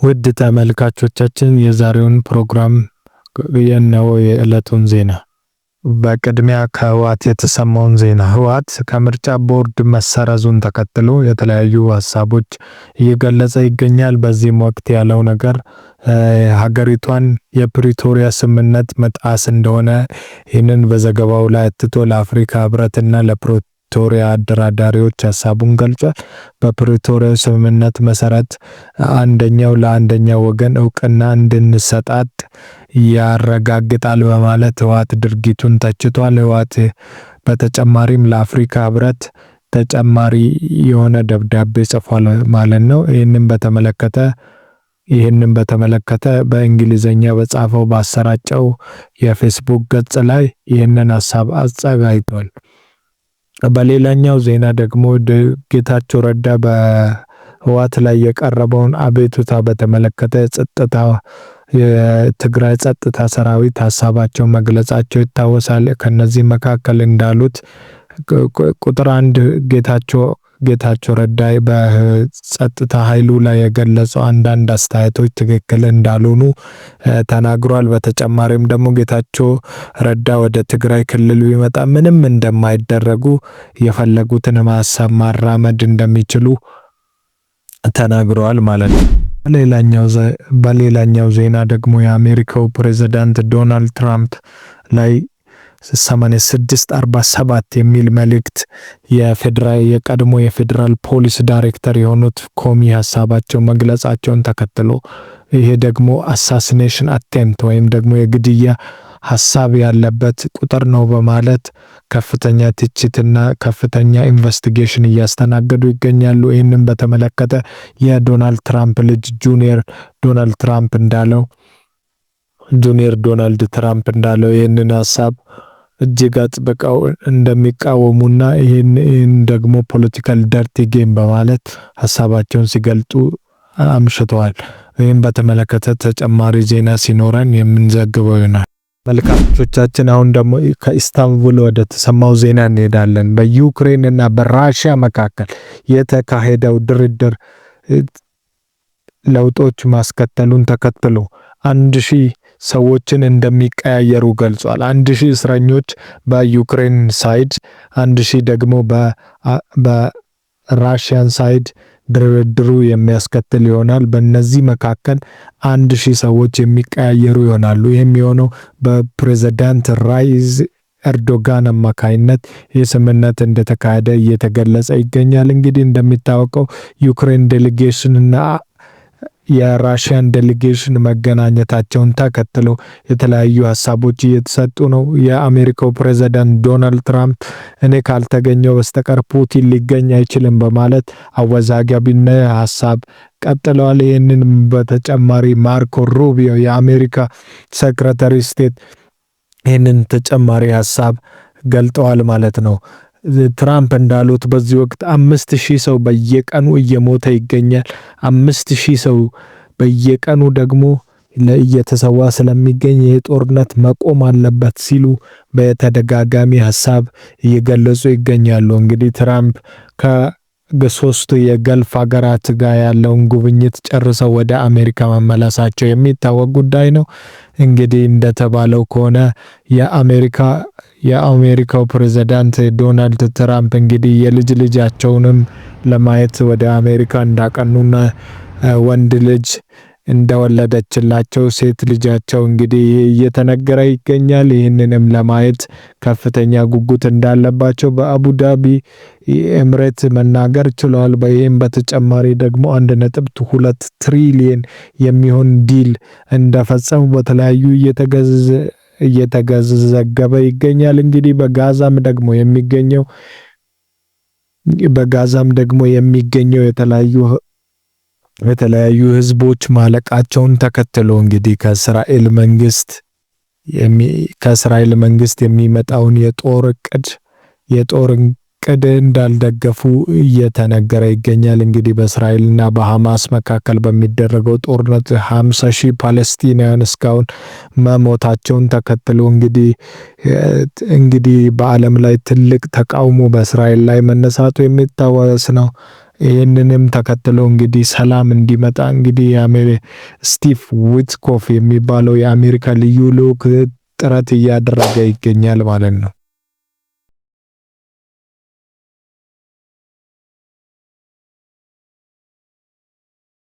ውድ ተመልካቾቻችን የዛሬውን ፕሮግራም የነው የዕለቱን ዜና። በቅድሚያ ከህወሓት የተሰማውን ዜና። ህወሓት ከምርጫ ቦርድ መሰረዙን ተከትሎ የተለያዩ ሀሳቦች እየገለጸ ይገኛል። በዚህም ወቅት ያለው ነገር ሀገሪቷን የፕሪቶሪያ ስምምነት መጣስ እንደሆነ ይህንን በዘገባው ላይ አትቶ ለአፍሪካ ህብረትና ለፕሪቶሪያ አደራዳሪዎች ሀሳቡን ገልጿል። በፕሪቶሪያ ስምምነት መሰረት አንደኛው ለአንደኛው ወገን እውቅና እንድንሰጣጥ ያረጋግጣል በማለት ህወሓት ድርጊቱን ተችቷል። ህወሓት በተጨማሪም ለአፍሪካ ህብረት ተጨማሪ የሆነ ደብዳቤ ጽፏል ማለት ነው። ይህንን በተመለከተ በእንግሊዘኛ በጻፈው ባሰራጨው የፌስቡክ ገጽ ላይ ይህንን ሀሳብ አጸጋይቷል። በሌላኛው ዜና ደግሞ ጌታቸው ረዳ በህወሓት ላይ የቀረበውን አቤቱታ በተመለከተ የትግራይ ጸጥታ ሰራዊት ሀሳባቸው መግለጻቸው ይታወሳል። ከነዚህ መካከል እንዳሉት ቁጥር 1 ጌታቸው ረዳ በጸጥታ ኃይሉ ላይ የገለጸው አንዳንድ አስተያየቶች ትክክል እንዳልሆኑ ተናግሯል። በተጨማሪም ደግሞ ጌታቸው ረዳ ወደ ትግራይ ክልል ቢመጣ ምንም እንደማይደረጉ የፈለጉትን ሀሳብ ማራመድ እንደሚችሉ ተናግረዋል ማለት ነው። በሌላኛው ዜና ደግሞ የአሜሪካው ፕሬዝዳንት ዶናልድ ትራምፕ ላይ 8647 የሚል መልእክት የቀድሞ የፌዴራል ፖሊስ ዳይሬክተር የሆኑት ኮሚ ሀሳባቸው መግለጻቸውን ተከትሎ ይሄ ደግሞ አሳሲኔሽን አቴምፕት ወይም ደግሞ የግድያ ሀሳብ ያለበት ቁጥር ነው በማለት ከፍተኛ ትችትና ከፍተኛ ኢንቨስቲጌሽን እያስተናገዱ ይገኛሉ። ይህንን በተመለከተ የዶናልድ ትራምፕ ልጅ ጁኒየር ዶናልድ ትራምፕ እንዳለው ይህንን ሀሳብ እጅግ አጥብቀው እንደሚቃወሙና ይህን ደግሞ ፖለቲካል ደርቲ ጌም በማለት ሀሳባቸውን ሲገልጡ አምሽተዋል። ይህን በተመለከተ ተጨማሪ ዜና ሲኖረን የምንዘግበው ይሆናል። መልካቾቻችን አሁን ደግሞ ከኢስታንቡል ወደ ተሰማው ዜና እንሄዳለን። በዩክሬን እና በራሺያ መካከል የተካሄደው ድርድር ለውጦች ማስከተሉን ተከትሎ 1000 ሰዎችን እንደሚቀያየሩ ገልጿል። 1000 እስረኞች በዩክሬን ሳይድ፣ 1000 ደግሞ በራሺያን ሳይድ ድርድሩ የሚያስከትል ይሆናል። በእነዚህ መካከል 1000 ሰዎች የሚቀያየሩ ይሆናሉ። ይህም የሆነው በፕሬዝዳንት ራይዝ ኤርዶጋን አማካይነት የስምምነት እንደተካሄደ እየተገለጸ ይገኛል። እንግዲህ እንደሚታወቀው ዩክሬን ዴሌጌሽን እና የራሺያን ዴሌጌሽን መገናኘታቸውን ተከትሎ የተለያዩ ሀሳቦች እየተሰጡ ነው። የአሜሪካው ፕሬዝዳንት ዶናልድ ትራምፕ እኔ ካልተገኘው በስተቀር ፑቲን ሊገኝ አይችልም በማለት አወዛጋቢና ሀሳብ ቀጥለዋል። ይህንን በተጨማሪ ማርኮ ሩቢዮ የአሜሪካ ሴክሬታሪ ስቴት ይህንን ተጨማሪ ሀሳብ ገልጠዋል ማለት ነው። ትራምፕ እንዳሉት በዚህ ወቅት 5000 ሰው በየቀኑ እየሞተ ይገኛል። 5000 ሰው በየቀኑ ደግሞ እየተሰዋ ስለሚገኝ የጦርነት መቆም አለበት ሲሉ በተደጋጋሚ ሀሳብ እየገለጹ ይገኛሉ። እንግዲህ ትራምፕ ከሶስቱ የገልፍ ሀገራት ጋር ያለውን ጉብኝት ጨርሰው ወደ አሜሪካ መመለሳቸው የሚታወቅ ጉዳይ ነው። እንግዲህ እንደተባለው ከሆነ የአሜሪካው ፕሬዝዳንት ዶናልድ ትራምፕ እንግዲህ የልጅ ልጃቸውንም ለማየት ወደ አሜሪካ እንዳቀኑና ወንድ ልጅ እንደወለደችላቸው ሴት ልጃቸው እንግዲህ እየተነገረ ይገኛል። ይህንንም ለማየት ከፍተኛ ጉጉት እንዳለባቸው በአቡዳቢ ኤምሬት መናገር ችለዋል። ይህም በተጨማሪ ደግሞ 1.2 ትሪሊየን የሚሆን ዲል እንደፈጸሙ በተለያዩ እየተዘገበ ይገኛል። እንግዲህ በጋዛም ደግሞ የሚገኘው የተለያዩ ህዝቦች ማለቃቸውን ተከትሎ እንግዲህ ከእስራኤል መንግስት የሚመጣውን የጦር እቅድ እንዳልደገፉ እየተነገረ ይገኛል። እንግዲህ በእስራኤልና በሐማስ መካከል በሚደረገው ጦርነት 50,000 ፓለስቲናውያን እስካሁን መሞታቸውን ተከትሎ እንግዲህ በዓለም ላይ ትልቅ ተቃውሞ በእስራኤል ላይ መነሳቱ የሚታወስ ነው። ይህንንም ተከትሎ እንግዲህ ሰላም እንዲመጣ እንግዲህ ስቲቭ ዊትኮፍ የሚባለው የአሜሪካ ልዩ ልዑክ ጥረት እያደረገ ይገኛል ማለት ነው።